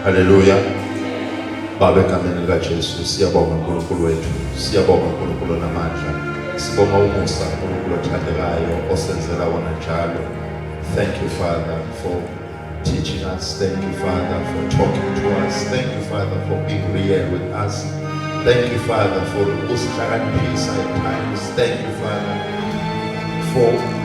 Hallelujah. Baba egameni likaJesu siyabonga uNkulunkulu wethu, siyabonga uNkulunkulu namandla, sibonga umusa uNkulunkulu othandekayo osenzela wona njalo. Thank you Father for teaching us, thank you Father for talking to us, thank you Father for being real with us, thank you Father for usihlakaniphisa at times, thank you Father for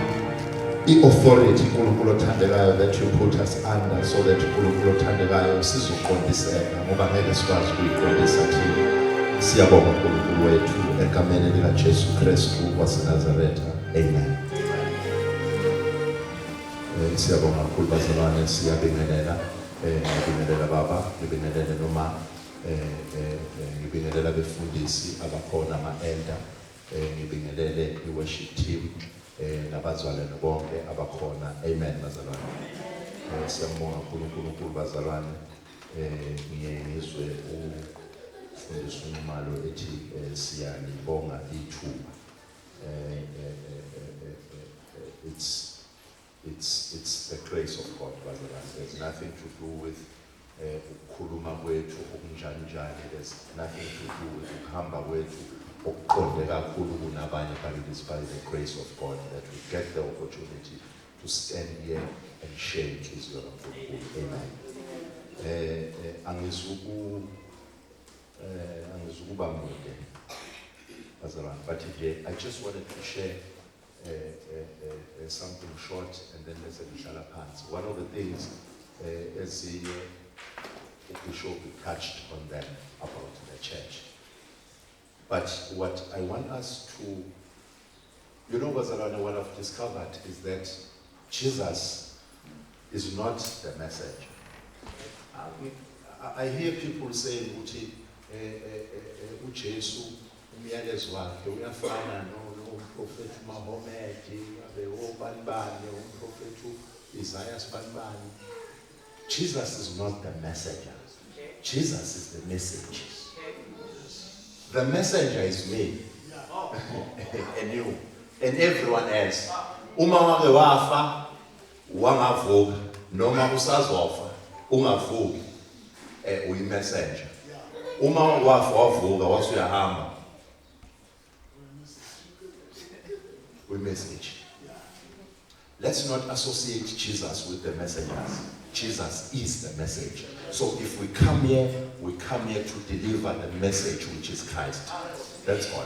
the authority uNkulunkulu othandekayo that you put us under, so that uNkulunkulu othandekayo sizoqondiseka ngoba ngeke sikwazi ukuyiqondisa thina. Siyabonga uNkulunkulu wethu egameni likaJesu Kristu waseNazaretha. Amen. Siyabonga kakhulu bazalwane, siyabingelela ngibingelela baba, ngibingelela noma ngibingelela befundisi abakhona ama-elder, ngibingelele i-worship team nabazalwane bonke abakhona. Amen bazalwane. Siyabonga uNkulunkulu bazalwane. Ngiyizwe ufundisa uNxumalo ethi siyalibonga ithuba. It's the grace of God bazalwane. There's nothing to do with ukukhuluma kwethu okunjanjani. There's nothing to do with ukuhamba kwethu okuqonde kakhulu kunabanye, but it is by the grace of God that we get the opportunity to stand here and share inhliziyo kaNkulunkulu. Amen. Angizukuba mude bazalwane, but I just wanted to share something short and then let's ngihlala phansi. One of the things as the Bishop touched on them about the church. But what I want us to, bazalwane, what I've discovered is that Jesus is not the message. I hear people saying, uJesu umyalezo wakhe uyafana noprofeti Muhammad, abewobanibani, umprofeti Isaiah sibanibani. Jesus is not the messenger. Jesus is the message. The messenger is me and you and everyone else. Uma wake wafa wangavuka noma usazofa ungavuki uyi messenger. Uma wafa wavuka wasuyahamba uyi message. Let's not associate Jesus with the messengers. Jesus is the message. So if we come here to deliver the message which is Christ. That's all.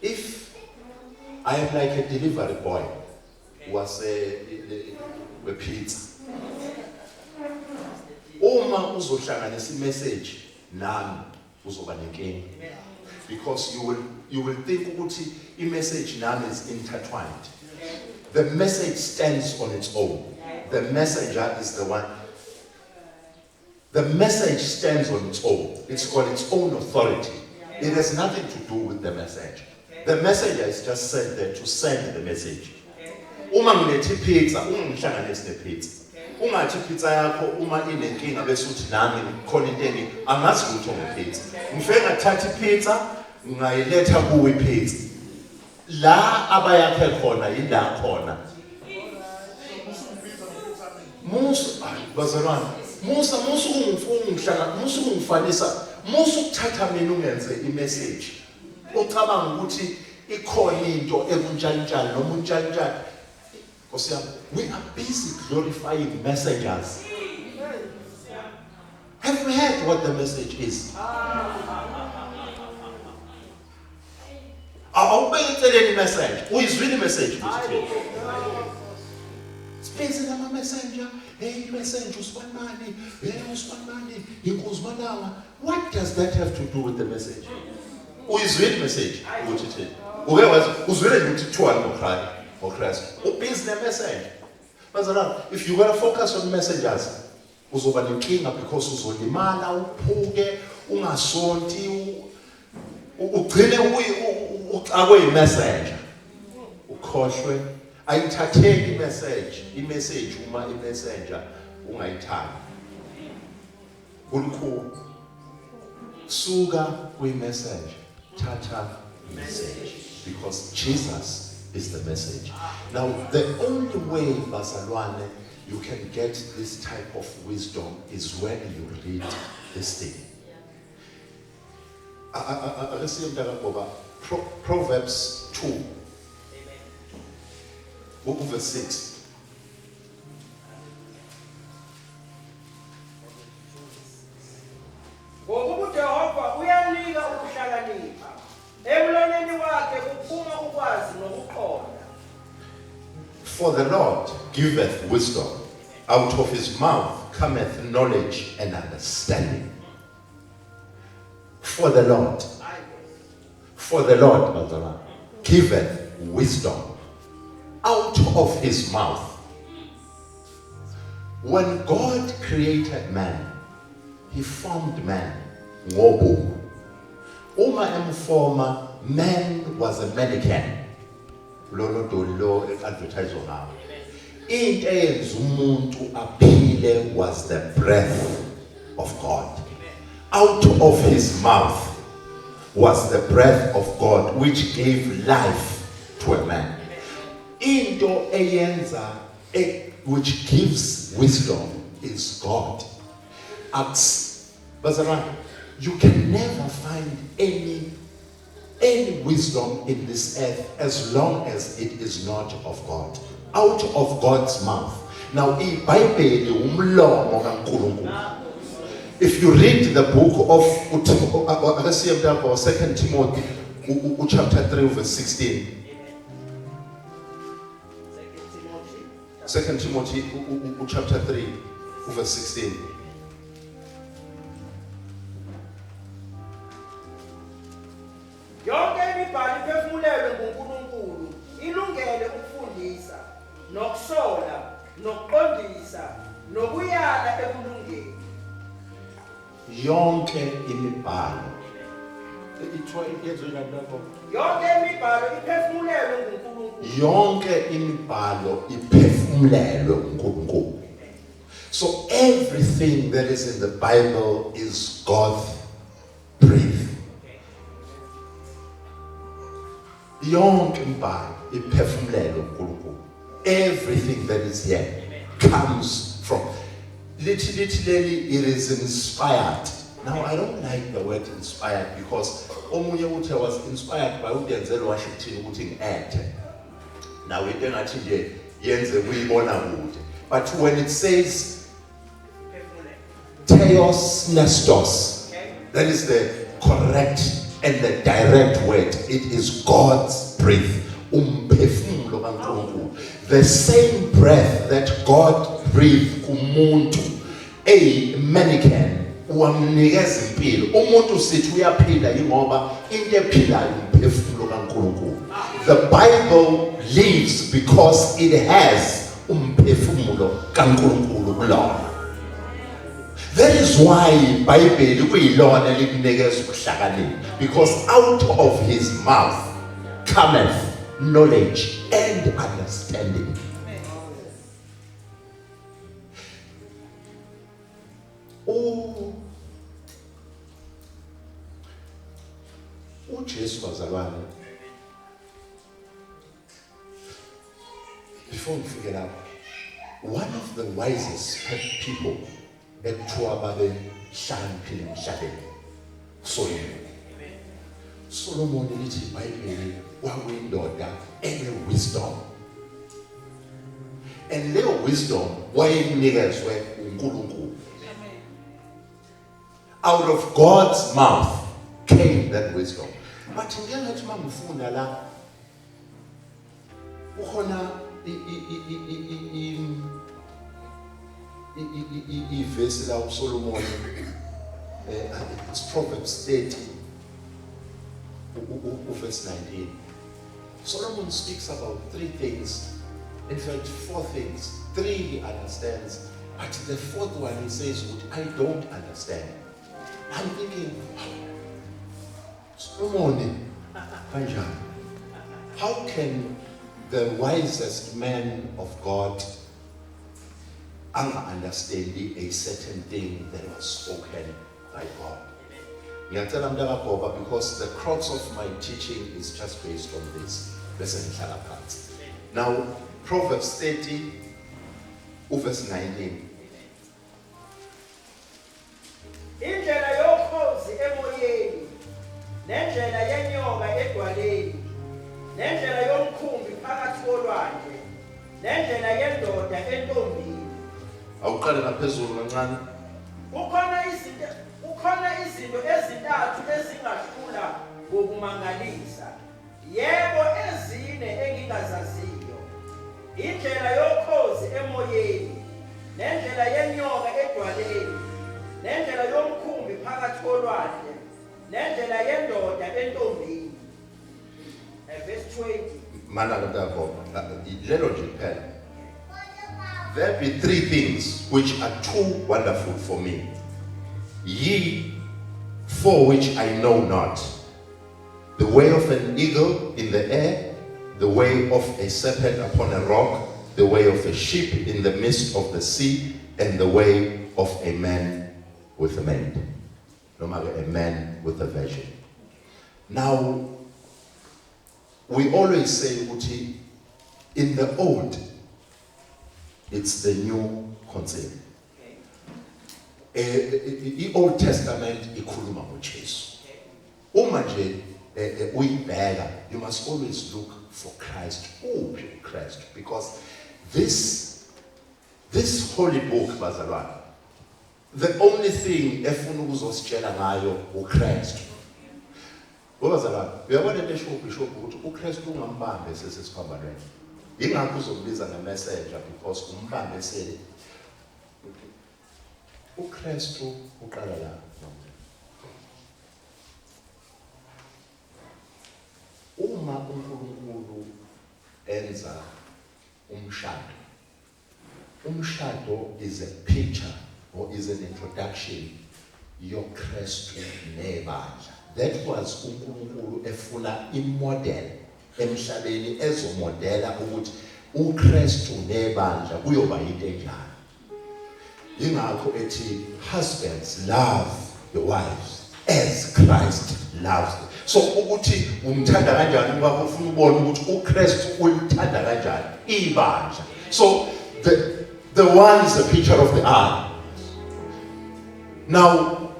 If I am like a delivery boy who was a pizza, uma uzohlanganisa message nami uzoba nenkinga, because you will think ukuthi i-message nami is intertwined. The message stands on its own. The messenger is the one. The message stands on its own. It's got its own authority. It has nothing to do with the message. The messenger is just sent there to send the message. Uma ngilethi pizza, ungihlanganise nepizza. Ungathi pizza yakho uma inenkinga bese uthi nami khona into engi angazi ukuthi ngipizza. Ngifike ngathatha ipizza, ngayiletha kuwe ipizza. La abayakhe khona ila khona. Bazalwane, Musa ungifanisa, Musa ukuthatha mina ungenze i-message. Ucabanga ukuthi ikhona into ebuntshantsha noma untshantsha. We are busy glorifying messengers. Have you heard what the message is? Awubekele message. Who is reading message? Space in a messenger. Hey, messenger, Usmanmani. Hey, Usmanmani. What does that have to do with the message? Who is reading message? Who's reading to or Christ? Who is the message? If you want to focus on messengers, uzoba nenkinga because uzolimala, uphuke, ungasonti, ugcine ucawe messenger. Ukhohlwe, ayithatheki i-message uma i-messenger ungayithandi. Ulikhulu suka kwi-message, thatha message, because Jesus is the message. Now, the only way, bazalwane, you can get this type of wisdom is when you read this thing. Proverbs 2, verse 6. For the Lord giveth wisdom, out of his mouth cometh knowledge and understanding. For the Lord, Bazalwane, giveth wisdom, out of his mouth. When God created man, he formed man. Ngobu. Uma emforma, man was a mannequin. Lo advertise on. Into eyenza umuntu aphile was the breath of God. Out of his mouth was the breath of God, which gave life to a man. Into eyenza, which gives wisdom, is God. Bazalwane, you can never find any wisdom in this earth as long as it is not of God. Out of God's mouth. Now, if you read the book of 2 Timothy chapter 3 verse 16. 2 Timothy chapter 3 verse 16. Yonke imibhalo iphefumulelwe nguNkulunkulu, ilungele ukufundisa, nokusola, nokuqondisa, nokuyala ekulungeni. Yonke imibhalo. Yonke imibhalo iphefumulelwe nguNkulunkulu. Yonke imibhalo iphefumulelwe nguNkulunkulu. So everything that is in the Bible is God breathed. Yonke imibhalo iphefumulelwe nguNkulunkulu. Everything that is here comes from. Literally, it is inspired. Now, I don't like the word inspired because omunye uthi was inspired by uDenzel Washington ukuthi ngiact. Now we don't actually yenze kuyibona kude. But when it says Theos Nestos, that is the correct and the direct word. It is God's breath. Umphefumulo kaNkulunkulu. The same breath that God breathed kumuntu, a mannequin, wamnikeza impilo. Umuntu sithi uyaphila ingoba into ephilayo umphefumulo kaNkulunkulu. The Bible lives because it has umphefumulo kaNkulunkulu kulona. That is why Bible kuyilona likunikeza ukuhlakanipha, because out of his mouth cometh knowledge and understanding. uJesu bazalwane, before we figure out, one of the wisest people ekuthiwa babehlakaniphile emhlabeni, Solomon lithi iBhayibheli kwakuyindoda ene-wisdom, and leyo wisdom wayenikezwe uNkulunkulu. Out of God's mouth came that wisdom. But njengathi mangifunda la ukhona verse la uSolomon, it's Proverbs 30 verse 19. Solomon speaks about three things, in fact 4 things. 3 he understands, but the 4th one he says, I don't understand. I'm thinking, Solomon, how can the wisest man of God understand a certain thing that was spoken by God? Because the crux of my teaching is just based on this. bese ngihlala phansi. Now Proverbs 30 verse 19. Indlela yokhozi emoyeni, nendlela yenyoka edwaleni, nendlela yomkhumbi phakathi kolwandle, nendlela yendoda entombini. Awuqale ngaphezulu kancane. Kukhona izinto ezintathu ezingahlula ngokumangalisa. Yebo, ezine engingazaziyo. Indlela yokhozi emoyeni, nendlela yenyoka edwaleni, nendlela yomkhumbi phakathi kolwandle, nendlela yendoda entombini. Verse 20. There be three things which are too wonderful for me, ye for which I know not. The way of an eagle in the air, the way of a serpent upon a rock, the way of a sheep in the midst of the sea, and the way of a man with a maid. No matter a man with a virgin. Now, we always say, Uti, in the old, it's the new concept. The Old Testament, ikhuluma ngoJesu. Uma nje uyibheka, you must always look for Christ. Oh, Christ, because this holy book, bazalwane, the only thing efuna ukuzositshela ngayo uKristu. Bazalwane, uyabona into esho uBishop ukuthi uKristu ungambambe sesesiphambane. Ingakho uzombiza ngemessenger because umbambe sele uKristu uqala la. Uma uNkulunkulu enza umshado is a picture or is an introduction yoKristu nebandla. That was uNkulunkulu efuna imodel emhlabeni ezomodela ukuthi uKristu nebandla kuyoba into enjani. Ingakho ethi husbands love your wives as Christ loves them. So ukuthi umthanda kanjani ngoba ufuna ubone ukuthi uKristu ulithanda kanjani ibandla. So the one is a picture of the other. Now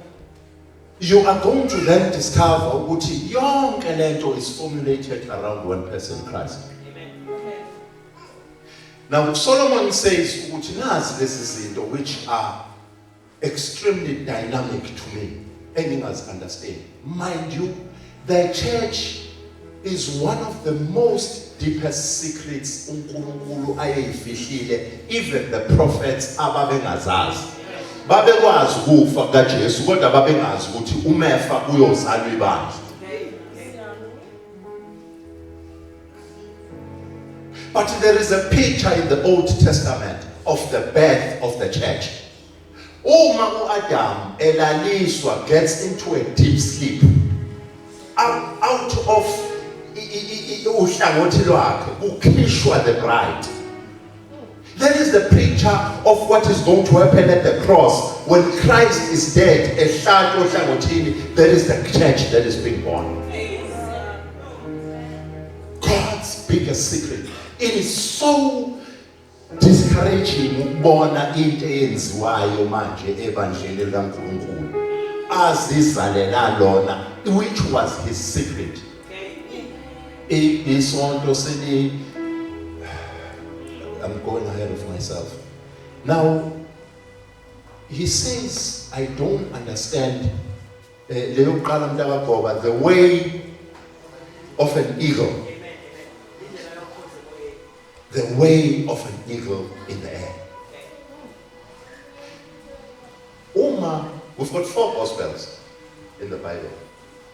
you are going to then discover ukuthi yonke lento is formulated around one person, Christ. Now Solomon says ukuthi nazi lezi zinto which are extremely dynamic to me and you must understand. Mind you, the church is one of the most deepest secrets uNkulunkulu ayeyifihlile, even the prophets ababengazazi. Babekwazi ukufa kaJesu kodwa babengazi ukuthi umefa uyozalwa ibandla. But there is a picture in the Old Testament of the birth of the church. Uma uAdam elaliswa gets into a deep sleep, out of uhlangothi lwakhe ukhishwa the bride. That is the picture of what is going to happen at the cross when Christ is dead. There is the church that is being born. God's biggest secret. It is so discouraging ukubona into eyenziwayo manje ebandleni likaNkulunkulu azizalela lona, which was his secret. Isonto seli, I'm going ahead of myself. Now he says, I don't understand the way of an eagle. The way of an eagle in the air. We've got 4 Gospels in the Bible.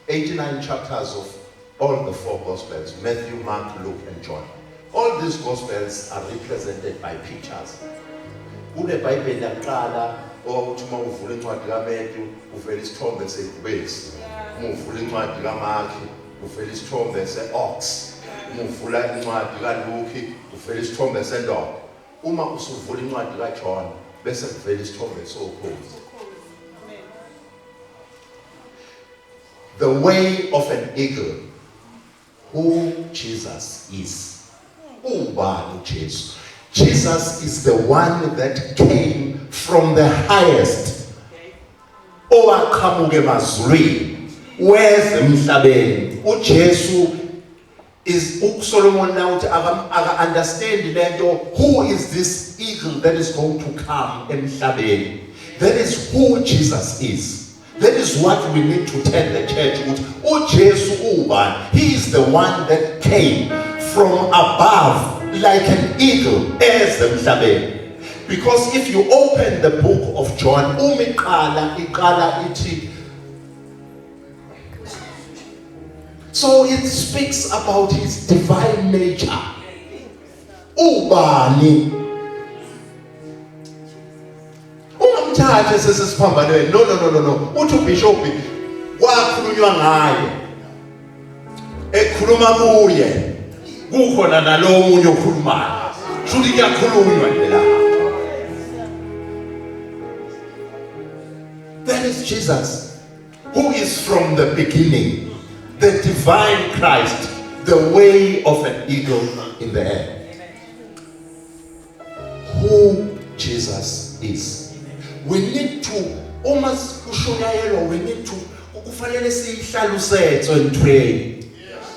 89 chapters of all the 4 Gospels. Matthew, Mark, Luke, and John. All these Gospels are represented by pictures. Kule Bible yaqala ukuthi uma uvula incwadi kaMatthew uvela isithombe sebhubesi. Uma uvula incwadi kaMark uvela isithombe seox. Uma uvula incwadi kaLuke uvela isithombe sendoda. Uma usuvula incwadi kaJohn bese kuvela isithombe sokhozi. The way of an eagle. who Jesus is. Ubani Jesu. Jesus is the one that came from the highest. Owaqhamuka emazulwini weza emhlabeni. uJesu is Solomon now to understand lento, who is this eagle that is going to come emhlabeni. That is who Jesus is. That is what we need to tell the church. uJesu ubani? He is the one that came from above like an eagle as emhlabeni. Because if you open the book of John, iqala ithi. So it speaks about his divine nature. Ubani. Ungamthatha sesisiphambane. No. Uthi uBishop wakhulunywa ngaye. Ekhuluma kuye. Kukhona nalowo munye okhulumayo. Shuthi kuyakhulunywa la. That is Jesus, who is from the beginning. The divine Christ, the way of an eagle in the air. Who Jesus is. We need to almost we need to kufanele sihlaluse entweni.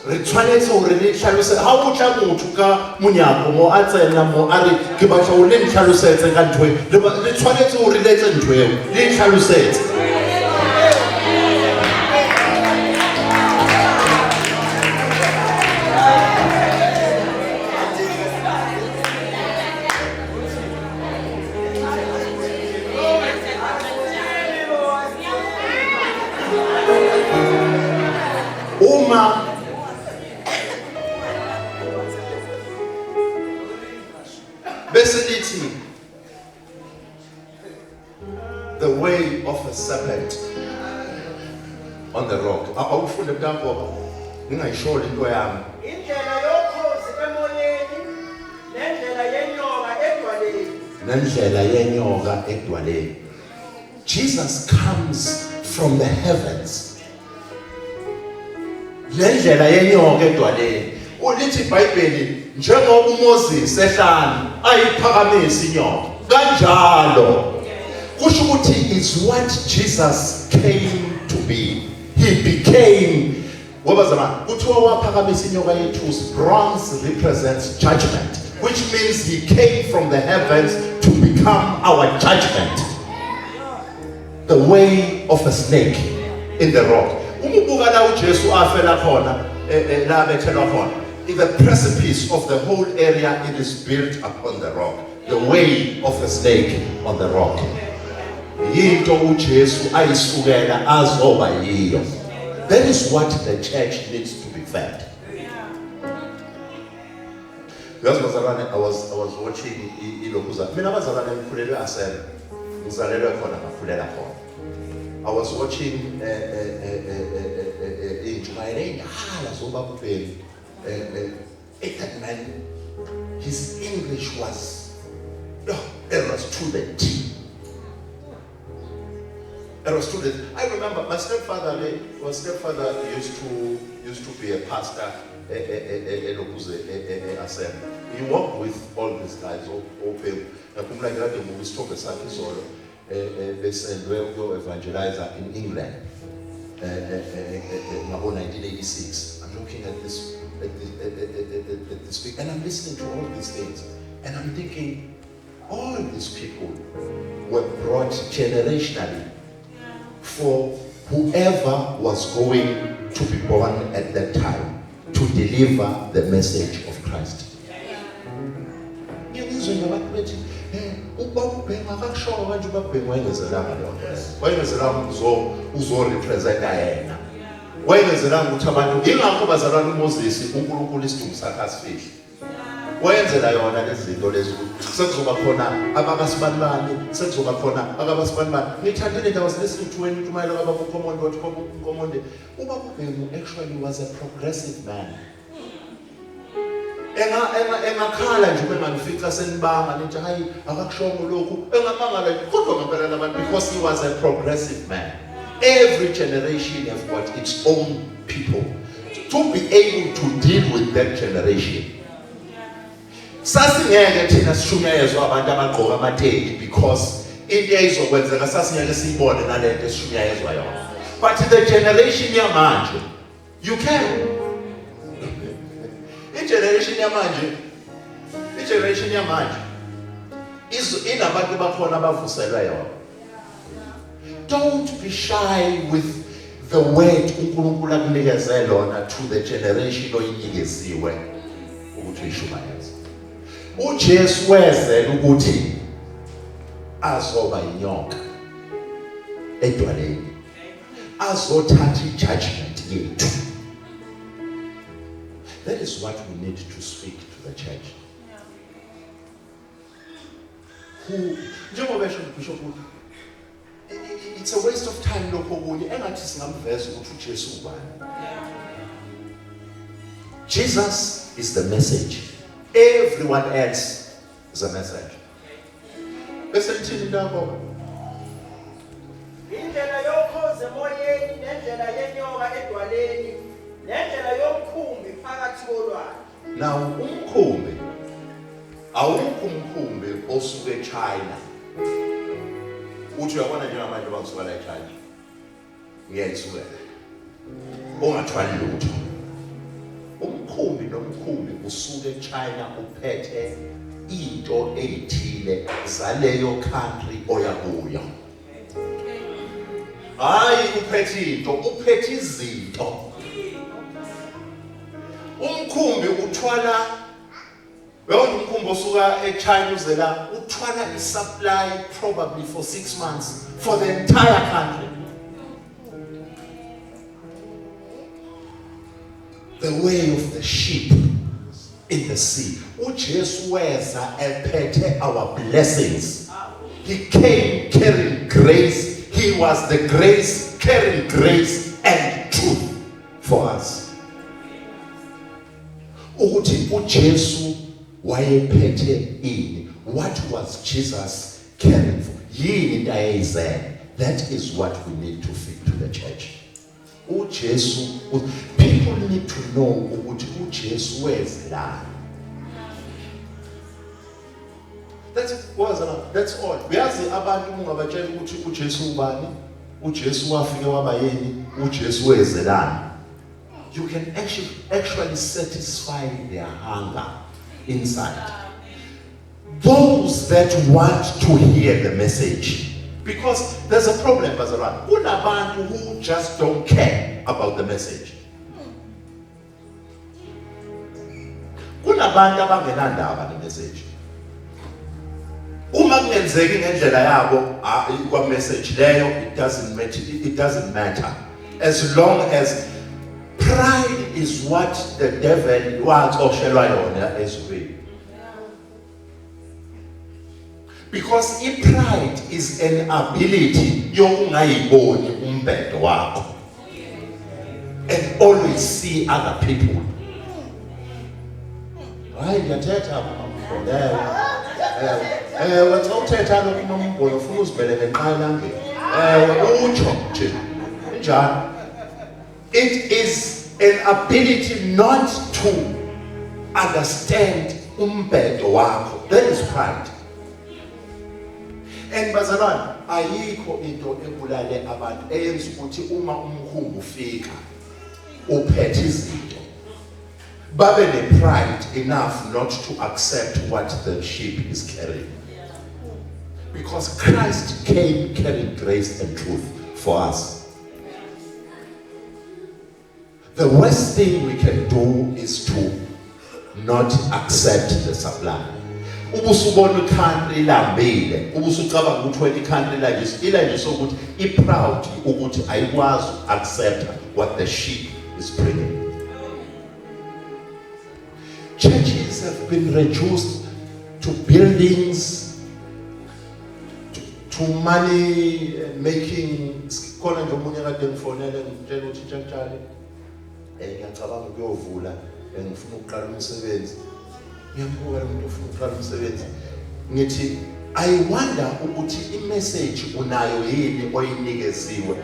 Retshwanetse hore le hlaluse ha o tla motho ka monyako mo a tsena mo a re ke batla o le nhlalosetse ka ntwe le tshwanetse hore le etse ntwe le nhlalosetse. The way of a serpent on the rock. Awufunde mntangoba ngingayisholo into yami. Indlela yokhozi emoyeni nendlela yenyoka edwaleni. Nendlela yenyoka edwaleni. Jesus comes from the heavens. Nendlela yenyoka edwaleni. Ulithi iBhayibheli njengoba uMoses ehlala ayiphakamisa inyoka kanjalo. Kusho ukuthi is what Jesus came to be. He became kuthiwa waphakamisa inyoka yethusi. Bronze represents judgment, which means he came from the heavens to become our judgment. The way of a snake in the rock. Umubuka la uJesu afela khona la bethelwa khona. The precipice of the whole area, it is built upon the rock. The way of a snake on the rock. Yinto uJesu ayisukela azoba yiyo. That is what the church needs to be fed. Because I was watching ilokuza. Mina bazalwane ngikhulelwe asele. Ngizalelwe khona ngakhulela khona. I was watching injumayeleni hala zobaba uBheki. That man, his English was it was to the T. I remember my stepfather used to be a pastor. He worked with all these guys. Evangelizer in England in 1986. I'm looking at this and I'm listening to all these things, and I'm thinking, all these people were brought generationally for whoever was going to be born at that time to deliver the message of Christ. Wayengezelanga ukuthi abantu ingakho bazalwana uMoses uNkulunkulu isidumbu sakhe asifihli. Wayenzela yona lezi zinto lezi sekuzoba khona abakasibanibani, sekuzoba khona akabasibanibani. Ngithandile that I was listening to when umayela baba uKhomonde ubaba uBhemu actually was a progressive man. Engakhala nje benganifica senibanga nithi hayi akakushongo lokhu engamangala kodwa ngempela labantu because he was a progressive man. Every generation has got its own people. to be able to deal with that generation. Sasingeke thina sishunyayezwe abantu abagqoka amateki because into eyizokwenzeka sasingeke siyibone nalento esishunyayezwa yona. But the generation yamanje, you can. Generation yamanje is inabantu bakhona abavuselwa yona. Don't be shy with the word uNkulunkulu akunikeze lona to the generation oyinikeziwe ukuthi uyishumayeze. uJesu wezela ukuthi azoba inyoka edwaleni, azothatha ijudgment yethu. That is what we need to speak to the church. Who, njengoba esho uBishop, it's a waste of time lokho kunye engathi singamveza ukuthi uJesu ubani. Jesus is the message. Everyone else is a message. Bese lithini lapho? Indlela yokhoze emoyeni nendlela yenyoka edwaleni nendlela yomkhumbi phakathi kolwandle. Now umkhumbi awukho umkhumbi osuke eChina. Uthi uyabona njengamanje bangisuka la eChina. Ngiyayisuka. Ongathwali lutho. Umkhumbi nomkhumbi usuke eChina uphethe into ezithile zaleyo country oyakuyo. Hayi uphethe into, uphethe izinto. Umkhumbi uthwala umkhumbi osuka eChina uzela uthwala i-supply probably for 6 months for the entire country. The way of the sheep in the sea. uJesu weza ephethe our blessings. He came carrying grace. He was the grace, carrying grace and truth for us. Ukuthi uJesu wayephethe ini? What was Jesus carrying for? Yini into ayizele? That is what we need to feed to the church. uJesu, people need to know ukuthi uJesu wezela. That's all. Uyazi abantu ungabatshela ukuthi uJesu ubani, uJesu wafike waba yini, uJesu wezelani. You can actually satisfy their hunger inside. Those that want to hear the message. Because there's a problem, Bazaran. Kunabantu who just don't care about the message. Kunabantu abangenandaba the message. Uma kungenzeki ngendlela yabo kwa message leyo, it doesn't matter. As long as pride is what the devil wants oshelwa yona ezweni. Because pride is an ability yokungayiboni umbhedo wakho and always see other people. Hayi ngiyathetha mama. Wathi uthetha lokho umbolo ufuna uzibelele eqala ngeke. Utsho nje. Njani? It is an ability not to understand umbhedo wakho. That is pride. And bazalwane, ayikho into ebulale abantu eyenza ukuthi uma umkhumbi ufika uphethe izinto babe ne-pride enough not to accept what the sheep is carrying. Because Christ came carrying grace and truth for us. The worst thing we can do is to not accept the supply. Ubusubona country lambile, ubusucabanga ukuthi wena country la sokuthi i-proud ukuthi ayikwazi accept what the sheep is bringing. Churches have been reduced to buildings, to money making. Khona nje umunye kade ngifonele ngitshela ukuthi tshantshali ngiyacabanga ukuyovula ngifuna ukuqala umsebenzi. Ngiyambuka umuntu ufuna ukuqala umsebenzi. Ngithi I wonder ukuthi i-message unayo yini oyinikeziwe.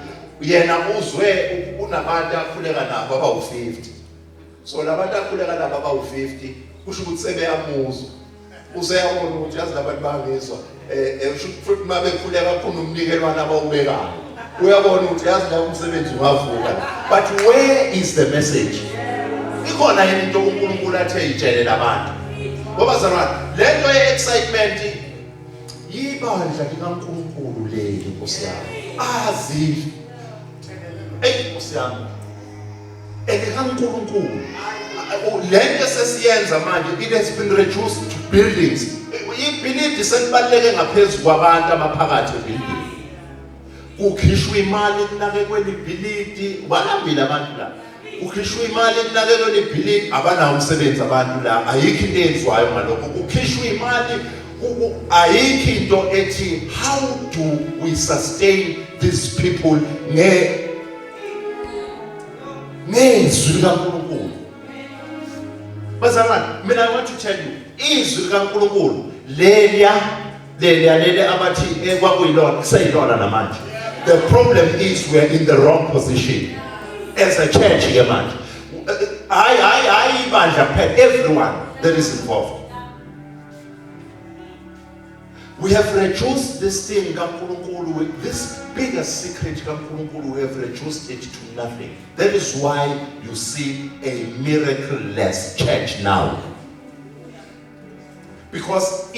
Yena uzwe unabantu akhuleka nabo aba u50. So labantu akhuleka laba abawu50 kusho ukuthi sebeyamuzwa. Useyabona ukuthi yazi labantu bangizwa futhi mabekhuleka khona umnikelwana abawubekayo. Uyabona ukuthi yazi la umsebenzi ungavuka. But where is the message? Ikhona yini into uNkulunkulu athe ijele labantu? Ngoba zanwana lento ye-excitement yibandla likaNkulunkulu leli Nkosi yami. Azi. Nkosi yami. ElikaNkulunkulu. Lento sesiyenza manje it has been reduced to buildings. Ibhilidi selibaleke ngaphezulu kwabantu abaphakathi ebuilding. Kukhishwa imali kunakekelwe ibhilidi, balambile abantu la. Kukhishwa imali kunakekelwe ibhilidi, abanawo umsebenzi abantu la. Ayikho into eyenziwayo ngalokho. Kukhishwa imali ayikho into ethi how do we sustain these people nezwi likaNkulunkulu. Bazalwane, mina I want to tell you, izwi likaNkulunkulu leli abathi kwakuyilona kuseyilona namanje. The problem is we are in the wrong position as a church ke manje. I ibandla everyone that is involved. We have reduced this thing kaNkulunkulu with this biggest secret kaNkulunkulu, we have reduced it to nothing. That is why you see a miracle-less church now. Because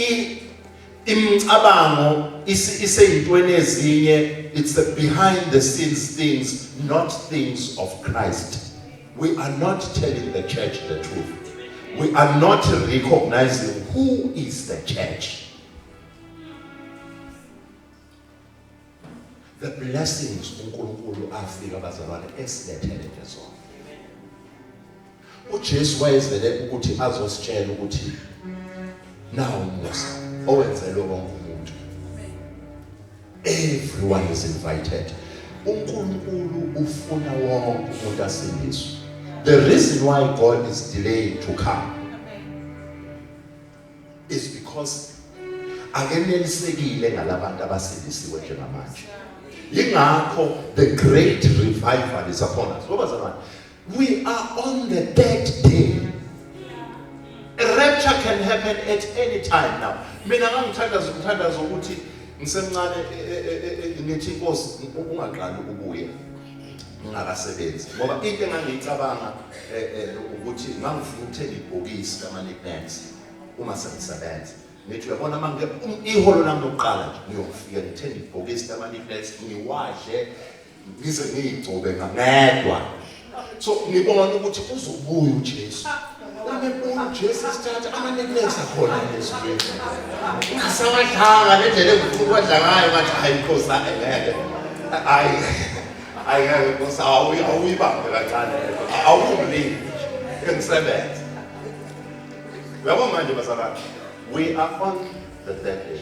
imicabango iseyintweni ezinye, it's the behind the scenes things, not things of Christ. We are not telling the church the truth. We are not recognizing who is the church. The blessings uNkulunkulu afika bazalwane esilethele zona. uJesu wayezele ukuthi azositshela ukuthi nawo umusa owenzelwe wonke umuntu. Everyone is invited. uNkulunkulu ufuna wonke umuntu asindiswe. The reason why God is delaying to come is because akenelisekile ngalabantu abasindisiwe njengamanje. Yingakho the great revival is upon us. We are on the third day. A rapture can happen at any time now. Mina ngangithandaza ukuthi ngisemncane ngithi Nkosi ungaqali ukubuya ngakasebenzi. Ngoba into engangicabanga ukuthi ngangifuna ukuthenga ibhokisi lama-knickknacks uma sengisebenza. Ngithi uyabona manje iholo lami lokuqala nje ngiyofika ngithenge ibhokisi lama-knickknacks ngiwashe ngize ngiyigcobe ngedwa. So ngibona ukuthi uzobuya uJesu. Ngibona uJesu sithatha ama-knickknacks akhona lesibili. Ngasawadlanga nendlela engifuna ukwadla ngayo ngathi hayi Nkosi ngeke. Ayike Nkosi awuyibambe kancane. Awungilindi engisebenza. Uyabona manje bazalwane. We are on the third day.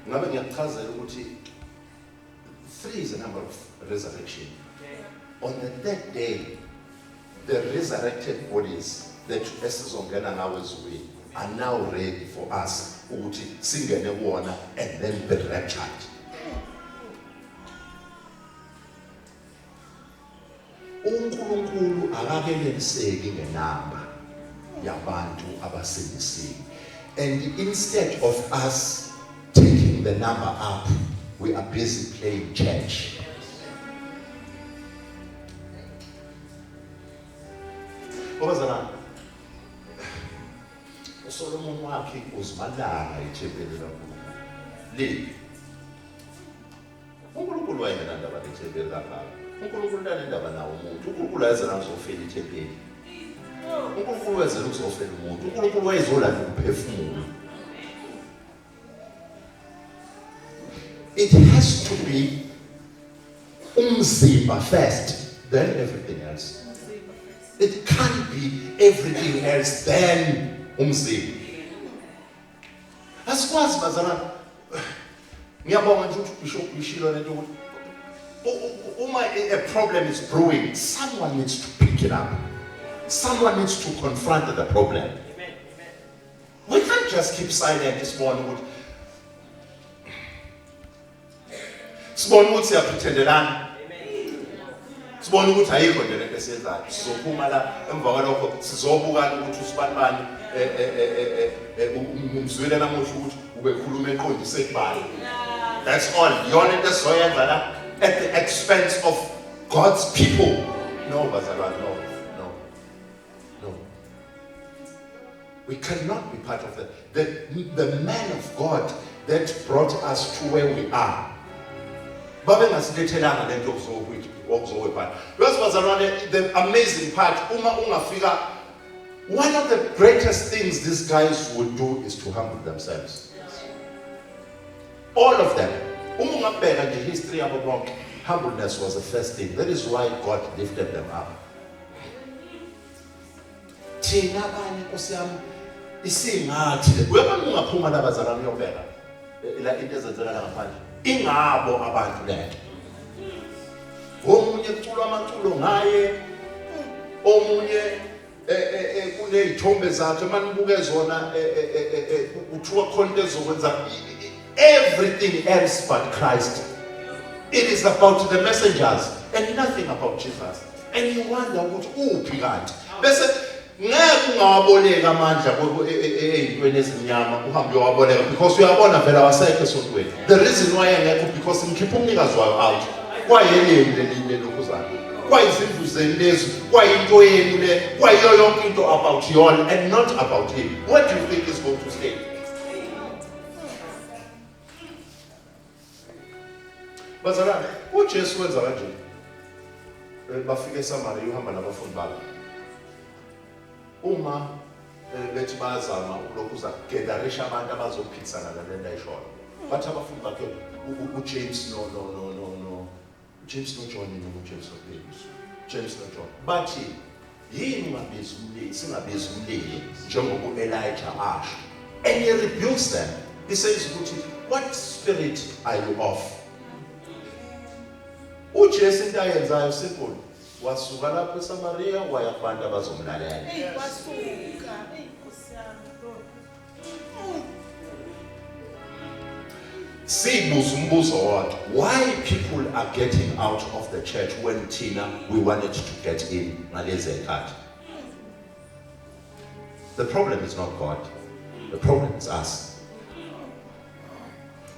Ngabe ngiyachazela ukuthi 3 is a number of resurrection. On the third day, the resurrected bodies that esizongena nawo ezweni are now ready for us ukuthi singene kuona and then be raptured. uNkulunkulu akakeneliseki ngenamba yabantu abasindisiwe. And instead of us taking the number up, we are busy playing church. Obazalwane, uSolomon wakhe uzibalanga ethempelini kaNkulunkulu. Lipi? uNkulunkulu wayengenandaba nethempeli kakhulu. uNkulunkulu unendaba nawo umuntu. uNkulunkulu wayezela ngizofela ethempelini. uNkulunkulu wayezela ukuzofela umuntu. uNkulunkulu wayezolanda ukuphefumula. It has to be umzimba first, then everything else. It can't be everything else then umzimba. Asikwazi bazalwane. Ngiyabonga nje ukuthi Bishop ishilo lento ukuthi uma a problem is brewing, someone needs to pick it up. Someone needs to confront the problem. We can't just keep silent this morning. Sibona ukuthi siyapretendelana. sibone ukuthi ayikho nje lento esiyenzayo. Sizophuma la emva kwalokho sizobuka ukuthi usibanibani umzwile namuhla ukuthi ubekhuluma eqondise kubani. That's all. Yona into esizoyenza la at the expense of God's people. No, bazalwane, no. We cannot be part of the man of God that brought us to where we are. Babe ngasilethelanga lento okuzokwepha. Because bazalwane, the amazing part, uma ungafika, one of the greatest things these guys would do is to humble themselves. All of them. Uma ungabheka nje history yabo bonke, humbleness was the first thing. That is why God lifted them up. Thina abanye Nkosi yami isingathi uyabona ungaphuma la bazalwane uyobheka la into ezenzeka la ngaphandle ingabo abantu lento omunye kuculwa amaculo ngaye omunye kunezithombe zakhe manibuke zona uthiwa khona into ezokwenza everything else but Christ. It is about the messengers and nothing about Jesus. And you wonder ukuthi uphi kanti bese ngeke ungawaboleka amandla ezintweni ezimnyama uhambe uyawaboleka because uyabona vela wasekho esontweni. The reason why engekho because ngikhipha umnikazi wayo out kwayeleni lelinye lokuzana kwayizindlu zeni lezi kwayinto yenu le kwayiyo yonke into about yona and not about him. What do you think is going to stay? Bazalwane uJesu wenza kanje bafike eSamaria uhamba nabafundi bakhe uma bethi bazama ukukhuza gedarisha abantu abazophikisana nalento ayishona bathi abafundi bakhe uJames no James no John no James no James no John bathi yini ungabiza umlilo singabiza umlilo njengoba Elijah asho and he rebukes them. He says what spirit are you of? uJesu into ayenzayo simple wasuka lapho eSamaria waya kubantu abazomlalela. Sibuza umbuzo wodwa, why people are getting out of the church when Tina we wanted to get in ngalezi ekhathi? The problem is not God. The problem is us.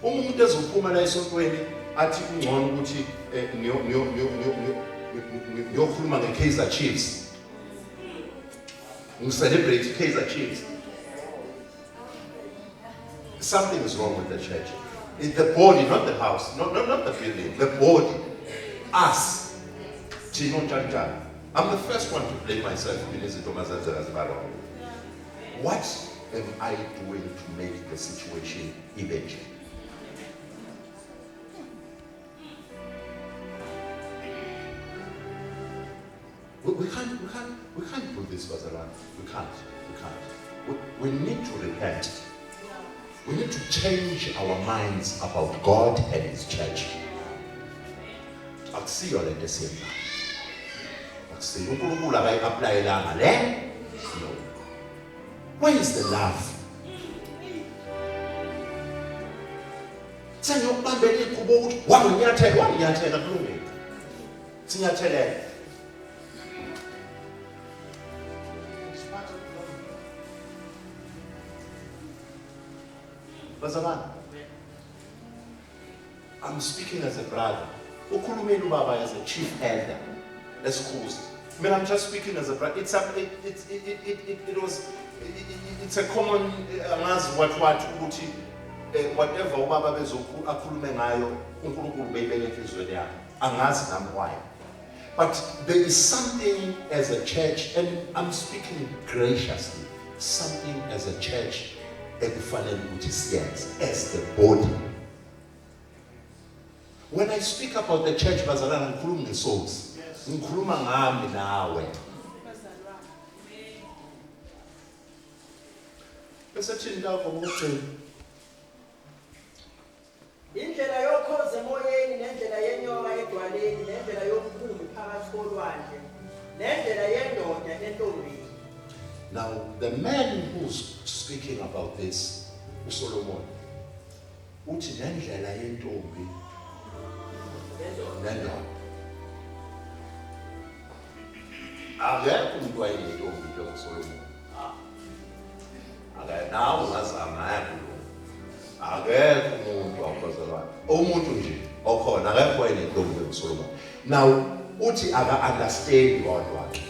Umuntu ezophuma la esontweni athi kungcono ukuthi ngiyokhuluma ngeKaizer Chiefs. Celebrate Kaizer Chiefs. Something is wrong with the church. It's the body, not the house, not the building, the body. Us. I'm the first one to blame myself. What am I doing to make the situation even? We can't do this, Bazaran. We can't. We need to repent. We need to change our minds about God and His church. Akusiyo le nto siyenza. Akusiyo uNkulunkulu akayi-applyelanga le. No. Where is the love? Sengiyokubambela iqubo ukuthi wanginyathela kulungile. Sinyathelele. I'm speaking as a brother. Ukhulumeni ubaba as a chief elder. Excuse. I mean, I'm just speaking as a brother. It's a common whatever ubaba bezokhulume ngayo uNkulunkulu beyibeke enhlizweni yakhe. Angazi nami why. But there is something as a church, and I'm speaking graciously, something as a church as the body. When I speak about the church, bazalwane ngikhuluma ngesouls. Ngikhuluma ngami nawe. Bese thini lapho ukuthi indlela yokhoza emoyeni nendlela yenyoka edwaleni nendlela yomkhumbi phakathi kolwandle nendlela yendoda entombini. Now, the man who's speaking about this, Solomon, uthi nendlela yentombi nendoda. Akekho umuntu wayenentombi njengoSolomon. Nawe ungazama akekho umuntu wawukhozelayo. Umuntu nje okhona akekho wayenentombi njengoSolomon. Now uthi aka-understand abantu wakhe.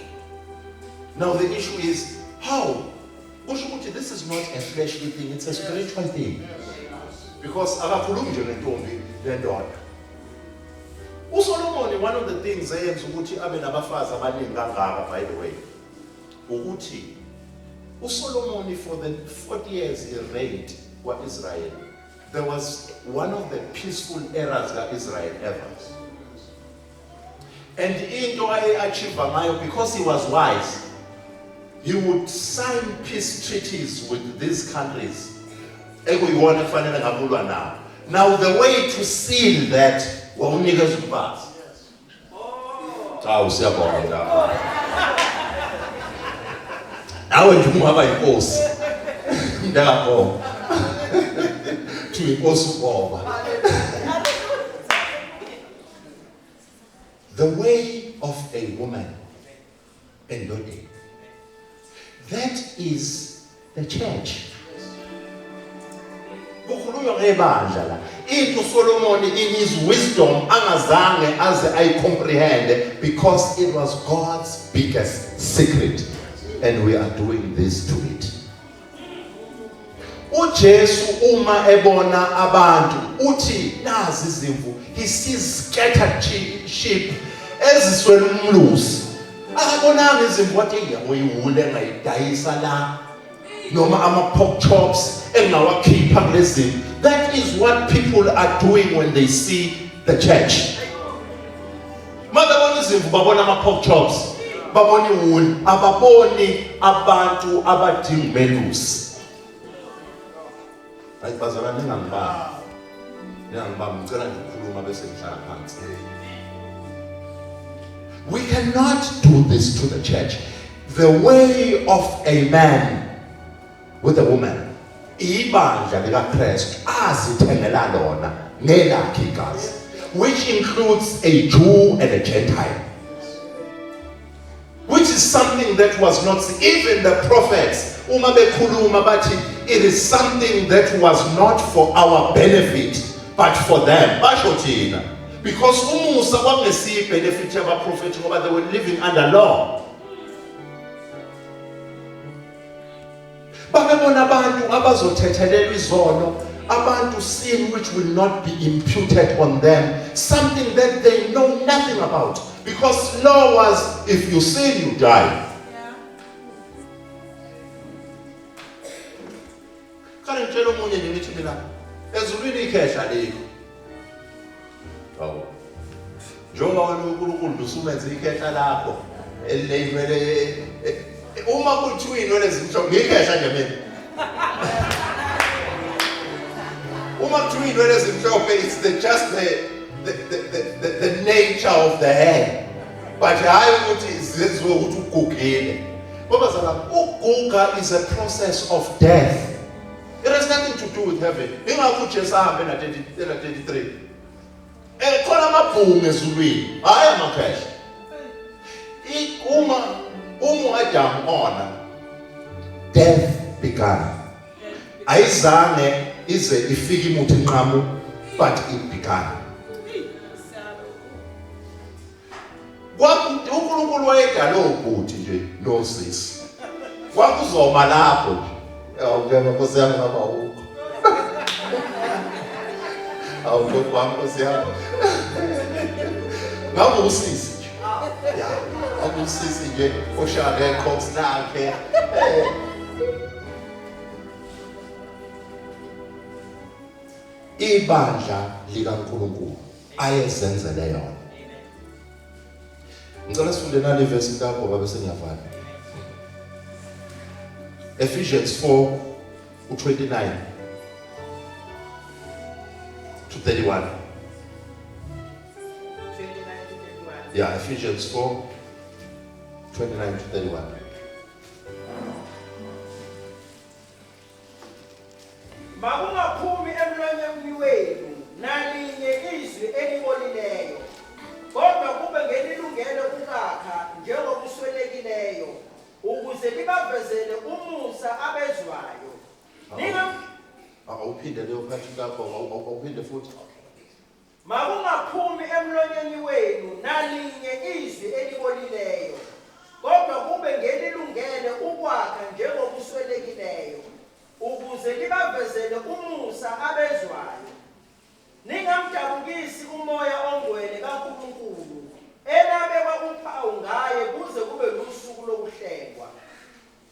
Now the issue is how? This is not a fleshly thing, it's a spiritual thing. Because akakhulumi nje ngentombi lendoda. uSolomon, one of the things ayenza ukuthi abe nabafazi abaningi kangaka, by the way, ukuthi uSolomon, for the 40 years he reigned Israel, there was one of the peaceful eras that Israel ever. And into achieved ngayo, because he was wise, he would sign peace treaties with these countries. Now the way to seal that, wawunikeza ubazi. Cha usiyabona. Nawe nje ungaba inkosi. Ndakho. To inkosi ubaba. The way of a woman and body. That is the church. Kukhulunywa ngebandla la. Into Solomon in his wisdom angazange aze comprehend, because it was God's biggest secret, and we are doing this to it. uJesu uma ebona abantu uthi nazi izimvu, he sees scattered sheep eziswele umlusi. Akabonanga izimvu wathi yamoyiwule ngayidayisa la noma ama pork chops engawakhipha kulezimvu. That is what people are doing when they see the church. Madabona izimvu babona ama pork chops, babona iwuli, ababoni abantu abadinga belusi. Ayibazana ningangibamba. Ningangibamba ngicela nje ukukhuluma bese ngihlala phansi. We cannot do this to the church. The way of a man with a woman, ibandla likaKristu azithengela lona nelakhe igazi, which includes a Jew and a Gentile, which is something that was not even the prophets uma bekhuluma bathi it is something that was not for our benefit but for them. Basho thina because umusa kwangesiyi benefit yabaprofeti ngoba they were living under law. Babebona abantu abazothethelelwa izono, abantu sin which will not be imputed on them, something that they know nothing about, because law was if you sin you die. Kale ngitshela omunye ngithi mina ezulwini ikhehla lekho. Hawu. Njengoba wena uNkulunkulu usumenze ikhehla lakho elivele uma kuthiwa inwele zimhlophe ngikhehla nje mina. Uma kuthiwa inwele zimhlophe, it's just the nature of the hair. But hayi ukuthi zenziwe ukuthi ugugile. Ngoba zala ukuguga is a process of death. It has nothing to do with heaven. Ingakho uJesu ahambe na 33. Khona amabhungu ezulwini, hayi amakhehla. Uma Adam ona, death began. Ayizange ize ifike imuthi inqamu, but it began. uNkulunkulu wayedala obhuti nje nosisi. Kwakuzoma lapho nje. Awungena Nkosi yami ngaba ukho. Awukho kwami Nkosi yami. Ngaba usisi nje. Ya, akusisi nje oshade Cox lakhe. Ibandla likaNkulunkulu ayezenzele yona. Ngicela sifunde nale verse lapho babe sengiyavala. Ephesians 4:29 to 31. Yeah, Ephesians 4:29 to 31. Makungaphumi emlonyeni wenu nalinye izwi elibolileyo kodwa kube ngelilungelo ukakha njengokuswelekileyo ukuze libavezele umusa abezwayo. Awuphinde leyo phathi lapho awuphinde futhi. Makungaphumi emlonyeni wenu nalinye izwi elibolileyo, kodwa kube ngelilungele ukwakha njengokuswelekileyo ukuze libavezele umusa abezwayo. Ningamdabukisi umoya ongcwele kaNkulunkulu elabekwa uphawu ngaye kuze kube lusuku lokuhlengwa.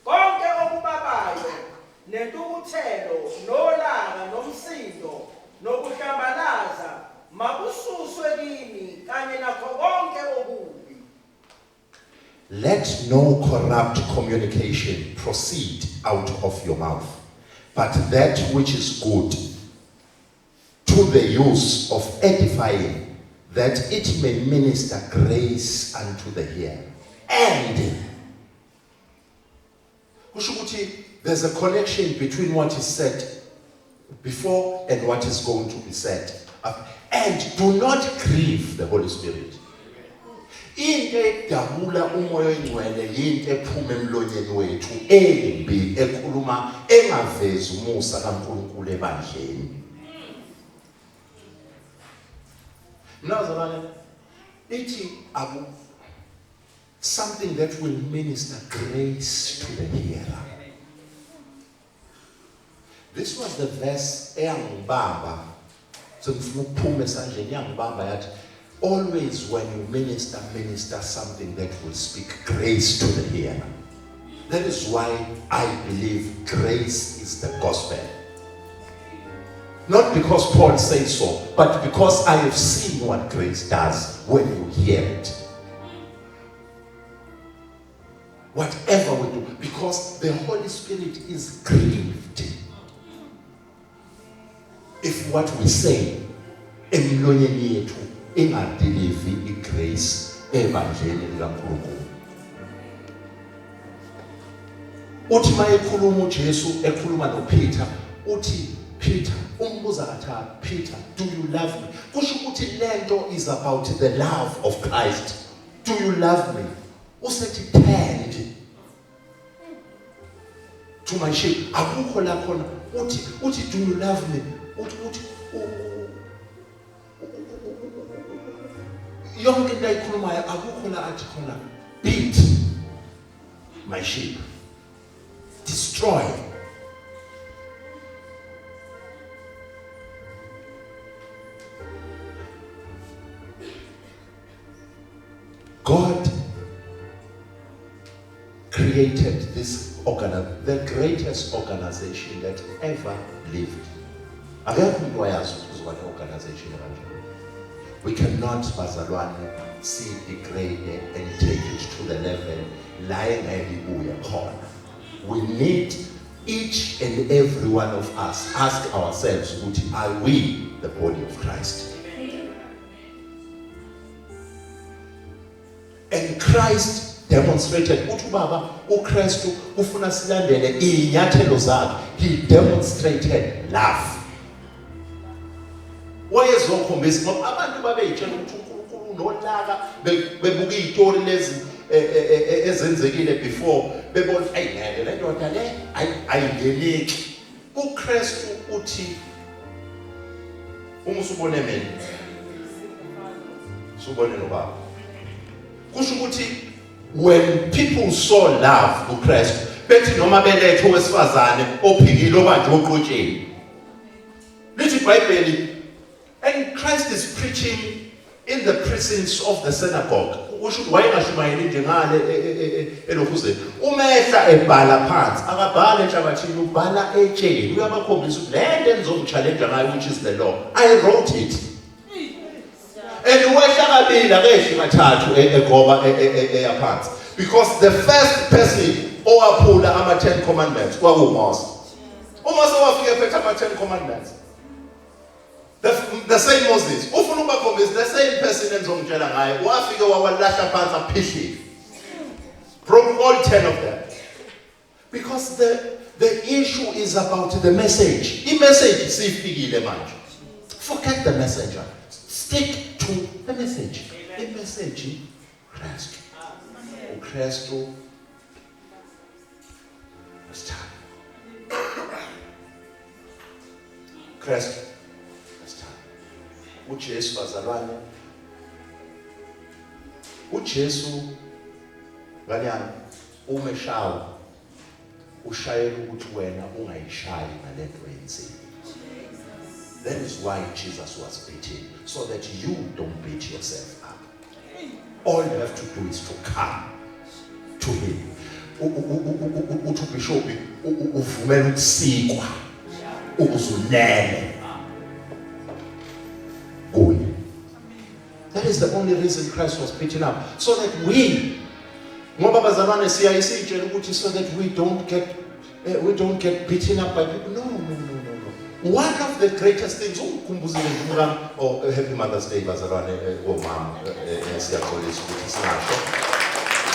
Konke okubabayo nentukuthelo nolaka nomsindo nokuhlambalaza makususwe kini kanye nakho konke okubi. Let no corrupt communication proceed out of your mouth, but that which is good, to the use of edifying, that it may minister grace unto the hearer. And there's a connection between what is said before and what is going to be said. And do not grieve the Holy Spirit. Into edabula umoya oyingcwele yinto ephuma emlonyeni wethu embi ekhuluma engavezi umusa kaNkulunkulu ebandleni. Nazarene, ithi something that will minister grace to the hearer. This was the verse eyangibamba sengifuna ukuphuma esandleni yangibamba yathi always when you minister something that will speak grace to the hearer. That is why I believe grace is the gospel. Not because Paul says so, but because I have seen what grace does when you hear it. Whatever we do, because the Holy Spirit is grieved if what we say emlonyeni yethu ingadeliver igrace ebandleni likaNkulunkulu. Uthi mayekhuluma uJesu ekhuluma noPeter, uthi Peter, umbuza athi Peter, do you love me? Kusho ukuthi lento is about the love of Christ. Do you love me? Usethi tend to my sheep. Akukho la khona uthi do you love me? Uthi yonke into ayikhulumayo akukho la athi khona beat my sheep, destroy. God created this the greatest organization that ever lived. Organization. We cannot, bazalwane, see degrade and take it to the level lying. We need each and every one of us ask ourselves, are we the body of Christ? And Christ demonstrated uKristu ufuna silandele inyathelo zakhe. He demonstrated love. Wayezokhombisa ngoba abantu babeyitshela ukuthi uNkulunkulu unolaka bebuka izitori lezi ezenzekile before bebona ayingeke le ndoda le ayingeneki. uKristu uthi uma usubone mina usubone nobaba. Kusho ukuthi when people saw love uKristu bethi noma belethe owesifazane ophikile obanje oqotsheni lithi iBhayibheli. And Christ is preaching in the presence of the synagogue. Wayengashumayeli njengale elokuzeni. Umehla ebhala phansi, akabhala enhlabathini, ubhala etsheni. Uyabakhombisa ukuthi lento enizongchallenge ngayo, which is the law. I wrote it. And wehla kabili akeshi kathathu egoba eyaphansi. Because the first person owaphula ama-10 commandments kwakuMose. uMose wafika ephethe ama-10 commandments. The same Moses, is the same person enzongitshela ngayo, wafike wawalahla phansi aphihlile. Broke all 10 of them. Because the issue is about the message. The message sifikile manje. Forget the messenger. Stick to the message. message Kristu. uKristu wasithanda. Kristu wasithanda. uJesu bazalwane, uJesu nganyana umeshawa ushayela ukuthi wena ungayishayi ngalento oyenzile. That is why Jesus was beaten, so that you don't beat yourself up. All you have to do is to come to him. Uthi bishop uvumela ukusikwa ukuzunele kuye. That is the only reason Christ was beaten up, so that we, ngoba bazalwane siyayisitshela ukuthi so that we don't get beaten up by people. No. One of the greatest things, Happy Mother's Day, bazalwane, mama, siyaxolisa ukuthi singasho.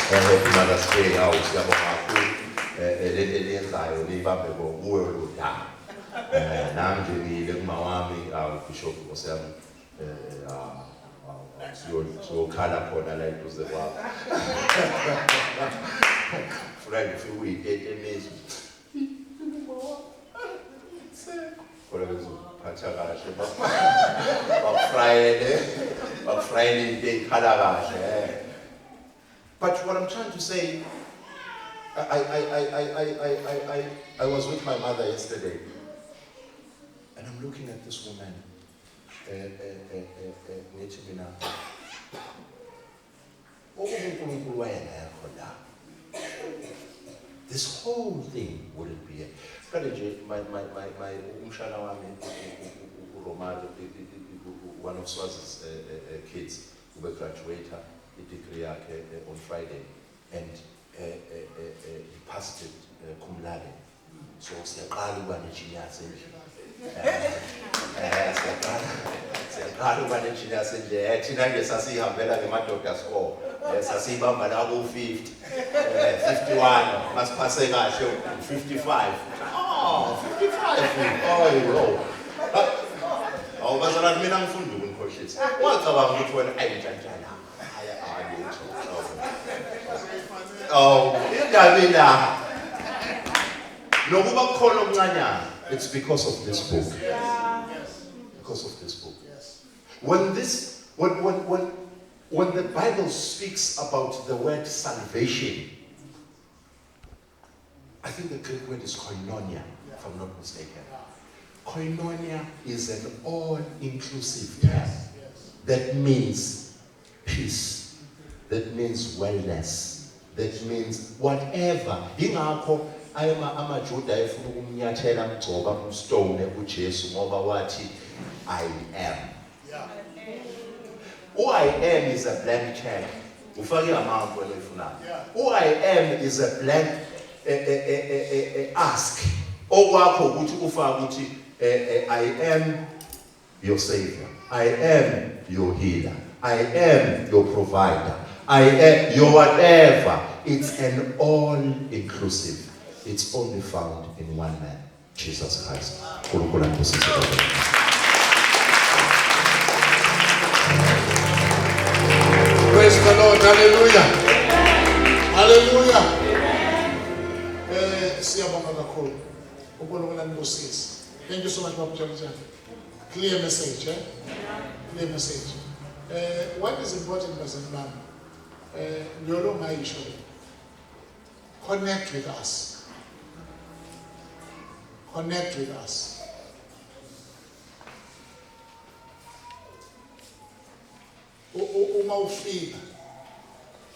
Happy Mother's Day, siyabonga kakhulu eliyenzayo libambe kuwe lodaba. Nami nje ngile kumawami Bishop Osiyami siyokhala khona la eduze kwakho. Friend, if you wait 8 minutes. But what I'm trying to say, I was with my mother yesterday, and I'm looking at this woman. This whole thing wouldn't be it. My umshana wami Romaro, one of Swazi's kids who will graduate the degree on Friday, and he passed it cum laude. So siyaqala uba ne-genius siyaqala uba ne-genius endle. Thina nje sasihambela ngemadoda score, sasibamba la ku-50, 51, masipase kahle 55. 55. Oh, bazalwane mina ngifunda ukunikohlisa. Wacabanga ukuthi wena ayintshantshana. Indaba la. Nokuba kukhona okuncanyana, it's because of this book. Because of this book. When the Bible speaks about the word salvation, I think the Greek word is koinonia, if I'm not mistaken. Koinonia is an all-inclusive term. That means peace. That means wellness. That means whatever. Ingakho amaJuda efuna ukumnyathela mgcoba umstone uJesu ngoba wathi I am. I am is a blank check. Ufake amount wena uyifunayo. I am is a blank ask. Okwakho ukuthi ufake ukuthi I am your savior. I am your healer. I am your provider. I am your whatever. It's an all-inclusive. It's only found in one man, Jesus Christ. Praise the Lord. Hallelujah. Hallelujah. Thank you so much, Papa John. Clear message, eh? Clear message. What is important, President Ma'am? Connect with us. Connect with us. Uma ufika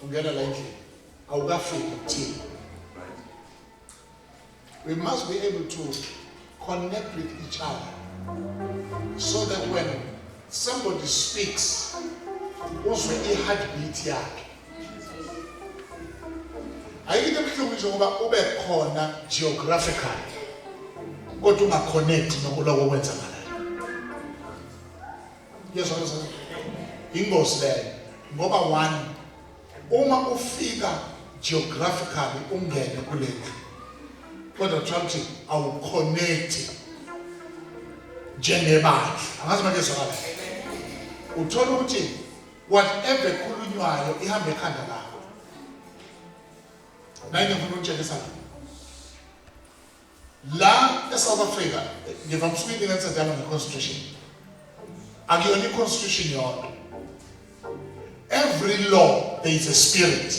ungena la endlini awukafika kuthina. We must be able to connect with each other so that when somebody speaks, uzwe i-heartbeat yakhe. Ayikho ebuhlungu nje ngoba ube khona geographically kodwa ungaconnect nokuloko okwenzakalayo. Yes, what ingozi leyo ngoba one uma ufika geographically ungene kulento kodwa Trump awuconnect njengebandla. Angazi manje sokala uthola ukuthi whatever ekhulunywayo ihamba ekhanda lakho. Naye ngifuna ukutshela la eSouth Africa ngivamsuka ingenza njalo ngeconstitution. Akuyona iconstitution yodwa. Every law there is a spirit.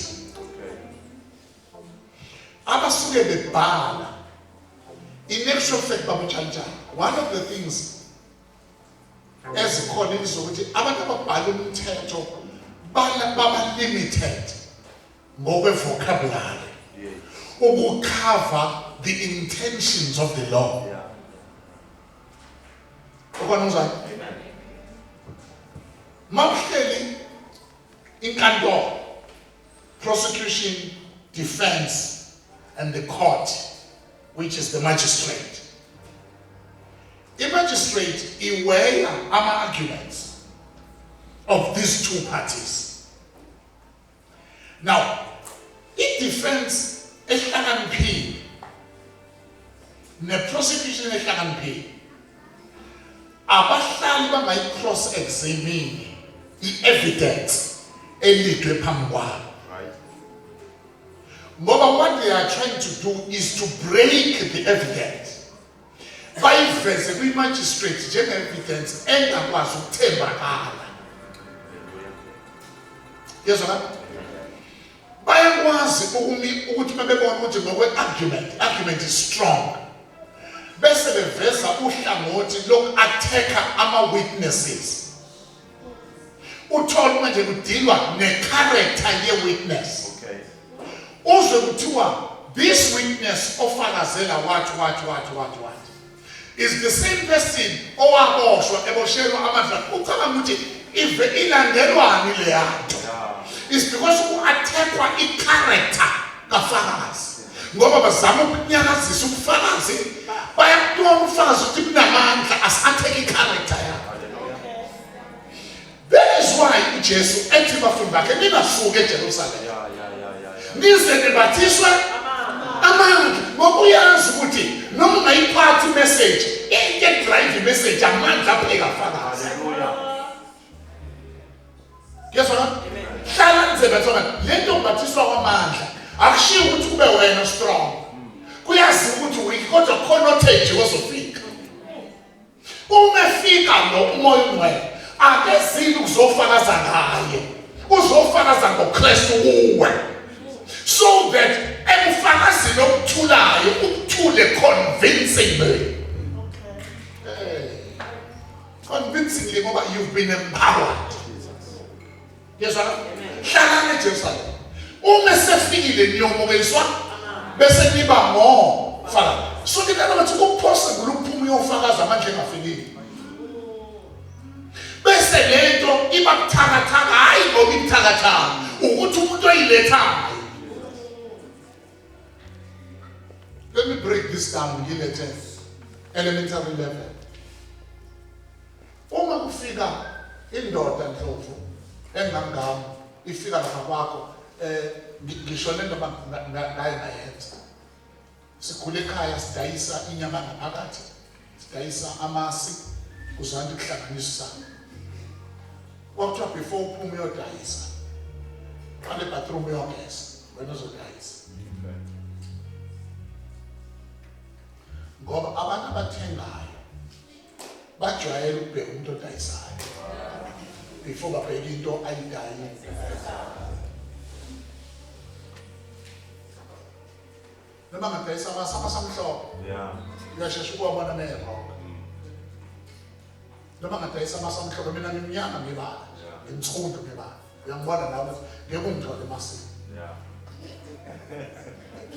Abasuke bebhala. In actual fact, Babu Chanja, one of the things as a colleague is ukuthi abantu ababhala umthetho baba limited ngokwe vocabulary ukucover the intentions of the law. Ukwanuzwa? Mawuhleli inkantolo, prosecution, defense, and the court, which is the magistrate. The magistrate iweigh arguments of these two parties. Now, in defense ehlakaniphile ne-prosecution ehlakaniphile abahlali bangayi-cross-examine i-evidence elidwe phambi kwabo. But what they are trying to do is to break the evidence. Bayiveze kwi-magistrate njenge-evidence engakwazi ukuthembakala. Yezwa? Bayakwazi ukuthi mabebona ukuthi ngokwe-argument is strong. Bese beveza uhlangothi loku-attack ama-witnesses. Uthole manje kudilwa ne-character ye-witness. Uzwe kuthiwa this witness ofakazela what is the same person owaboshwa eboshelwa amandla. Ucabanga ukuthi if ilandelwani le yanto is because ku-attackwa i-character kafakazi ngoba bazama ukunyakazisa ubufakazi bayakuthiwa ubufakazi ukuthi bunamandla asi-attack i-character yakho. That is why uJesu ethi bafundi bakhe ningasuki eJerusalem nize nibathiswe amandla ngoba uyazi ukuthi noma ungayiphathi message into drive message amandla apheka fakazi. Ngiyazwa? Hlala nze bathona lento ubathiswa kwamandla akushiyo ukuthi kube wena strong. Kuyazi ukuthi weak kodwa connotate wezofika. Uma efika lo umoya ongcwele akezile ukuzofakaza ngaye. Uzofakaza ngoKristu kuwe. So that ebufakazi lokuthulayo ukuthule convincingly. Convincingly ngoba you've been empowered. Yes sir. Hlala eJerusalem. Uma sefikile niyomukezwa bese niba ngo faka. So ngikana bathi kupossible ukuphuma uyofakaza manje engafikile. Bese lento iba buthakathaka hayi ngoba ibuthakathaka ukuthi umuntu oyilethayo. Let me break this down in the elementary level. Uma kufika indoda Ndlovu engangami ifika lapha kwakho ngisho lento ngayenza. Sikhule ekhaya sidayisa inyama ngaphakathi, sidayisa amasi kuzanti kuhlanganisa. Kwakuthiwa before uphume uyodayisa wale bathroom uyogeza wena uzodayisa. Ngoba abantu abathengayo bajwayele ukubheka umuntu odayisayo before babheke into ayidayo. Noma ngadayisa amasamhlophe uyashesha ukuwabona nerock. Noma ngadayisa amasamhlophe mina ngimnyama ngibala ngimthundo ngibala uyangibona nawe ngeke ungithole emasini.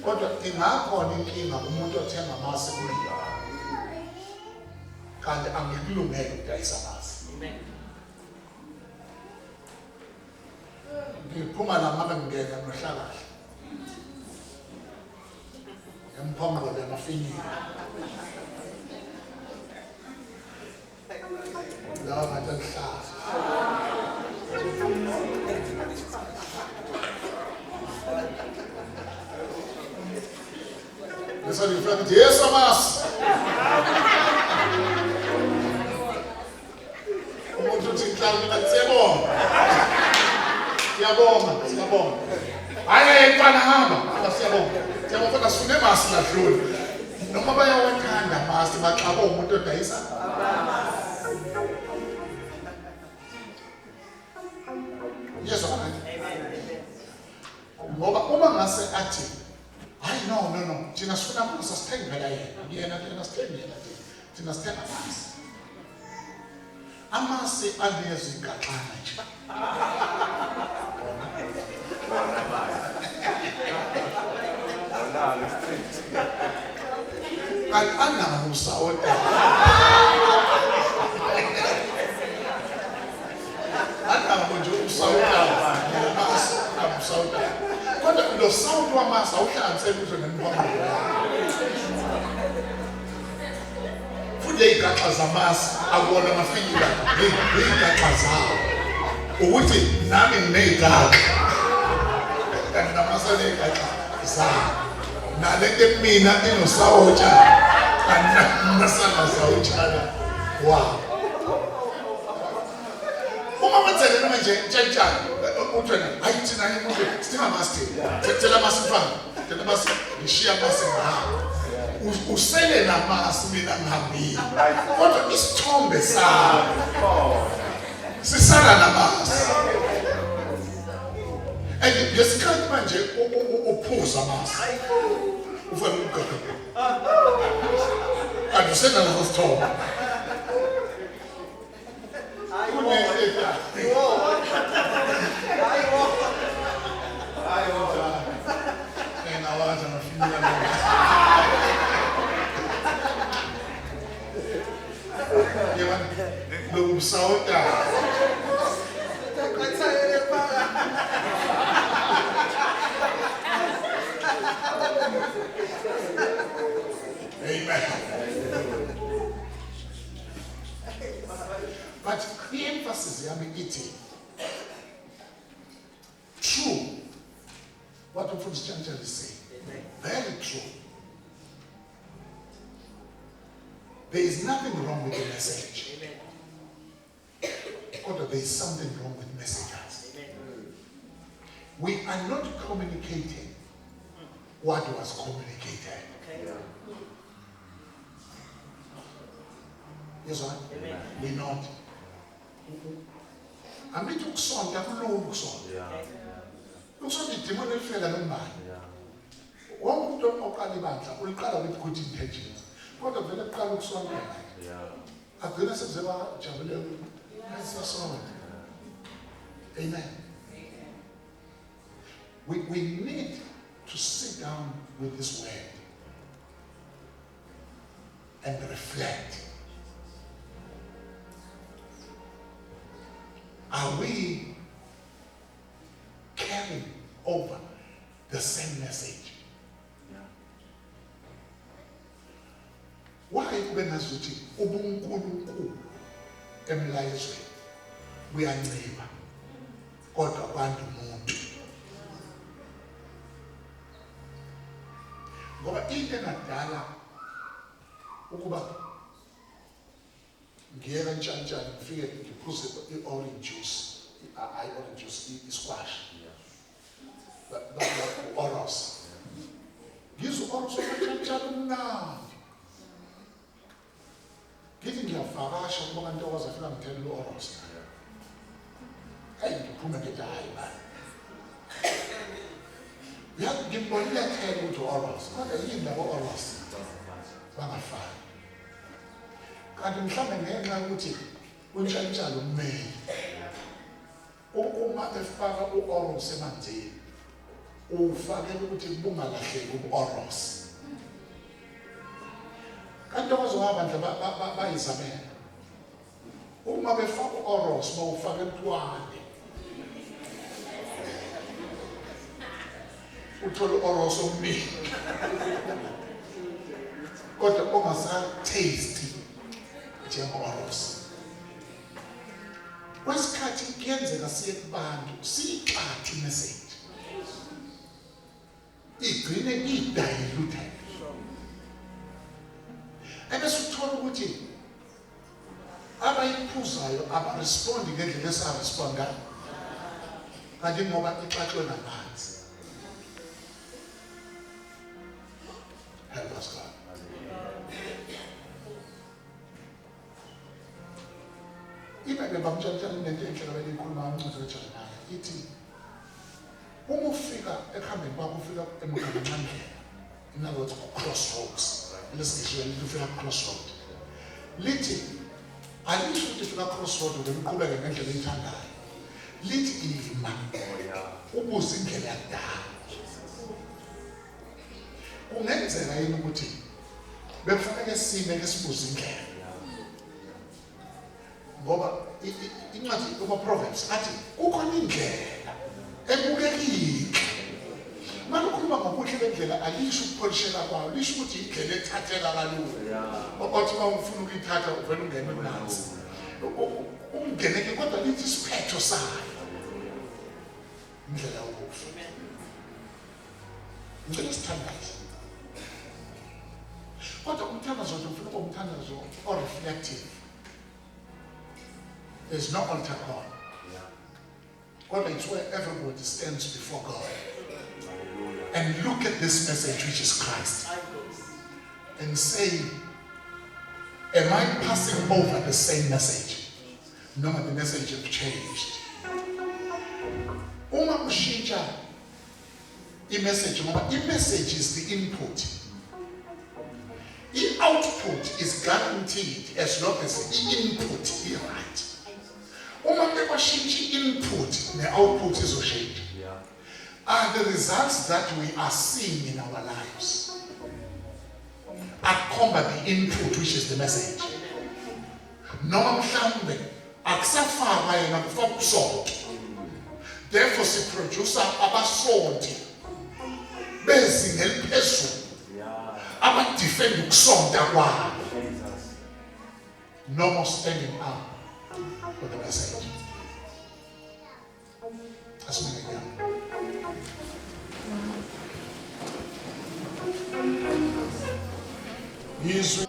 Kodwa ingakhona inkinga umuntu othenga amasi kuyo kanti angikulungele ukudayisa amasi. Ngiphuma la ngabe ngingena nohlakahle emphomolo lemafinyini la ngathi ngihlala Essa de frente, essa massa. O mundo de claro que vai ser bom. mfana hamba siyabonga siyabonga sifune masi lahlule noma bayawathanda masi baxabo umuntu odayisa Yes or no? Ngoba uma ngase athi hayi no thina sifuna masi sithengela yena sithengela thina sithenga amasi anezigaxana nje Anawo usawota. Anawo nje usawota. Usawota. Kodwa lo sound wamasa awuhlanganisele uze nemibongo. Futhi igaxa zamasi akubona mafikile igaxa zawo. Ukuthi nami nginegaxa. Kanti namasa negaxa zawo. Nalete mina inosawutsha anasana sawutshana wow uma wenzele manje tshantshana uthena ayithina umuntu sidinga master tshela masifana tshela basi ngishiya masinga usele namasi mina ngihambi kodwa isithombe sami sisala namasi ngesikhathi manje uphuza amasi ufuna ukugada andusena nosithoba nawaza nafinyana yewan lo usawota Amen. But the emphasis is eating. True. What the First Church is saying. Very true. There is nothing wrong with the message. But there is something wrong with messengers. We are not communicating what was communicated. Yes, right? We're not. I'm not to son, I'm not son. Look so the demon will feel alone man. One would don't know Alibanta, will call with good intentions. What a very proud son. I've been as a Javelin. That's a son. Amen. We need to sit down with this word and reflect. Are we carrying over the same message? Why when as we ubunkulunkulu emlayezweni uyanceba kodwa abantu umuntu ngoba into engadala ukuba ngiyeka ntshantshana ngifike ngiphuze i-orange juice i-orange juice i-squash oros ngizwe oros ntshantshana umnandi ngithi ngiyavakasha ukuba kanti okwazi afika ngithele lo-oros hayi ngiphume ngithi hayi bani ngimbonile thele ukuthi oros kodwa yini labo oros bangafani kanti mhlawumbe ngenxa yokuthi untshantshana ummeli uma efaka u-oros emanzini ufakele ukuthi bungalahleki ubu-oros kanti okwazona abantu bayizamela uma befaka u-oros bawufaka emntwane uthole u-oros omningi kodwa ongasa-taste njengo-oros kwesikhathi kuyenzeka siye kubantu siyixathi imessage igcine i-diluted ebese uthola ukuthi abayiphuzayo abarespondi ngendlela esaresponda kanti ngoba ixatshwe namanzi bamtshela nento enhle abayikhuluma uNcwadi kaJeremiya ithi uma ufika ekuhambeni kwakho ufika emgaqweni in other words crossroads lesisho ufika crossroad lithi alisho ukuthi ufika crossroad uqhubeke ngendlela oyithandayo lithi ima ubuze indlela yakudala kungenzeka yini ukuthi bekufanele sime ke sibuze indlela ngoba incwadi Proverbs athi kukhona indlela ebukekile malukhuluma ngokuhle bendlela alisho ukupholishela kwayo lisho ukuthi indlela ethatheka kalula othi uma ufuna ukuyithatha uvela ungene phansi ungeneke kodwa lithi isiphetho sayo indlela yokufa ngicela sithandaze kodwa umthandazo ufuna umthandazo reflective. There's no altar call. God, it's where everybody stands before God and look at this message, which is Christ, and say, am I passing over the same message? No, the message has changed. Uma kushintsha i-message is the input. The output is guaranteed as long as the input is right. Uma kwashintsha input ne-output izoshintsha. Are the results that we are seeing in our lives accompany the input, which is the message? Noma mhlambe akusafakwa yena kufaka usonto. Therefore siproducer abasonti bezinga eliphezulu abadefend ukusonta kwabo. No more standing up for the message. That's me again. He's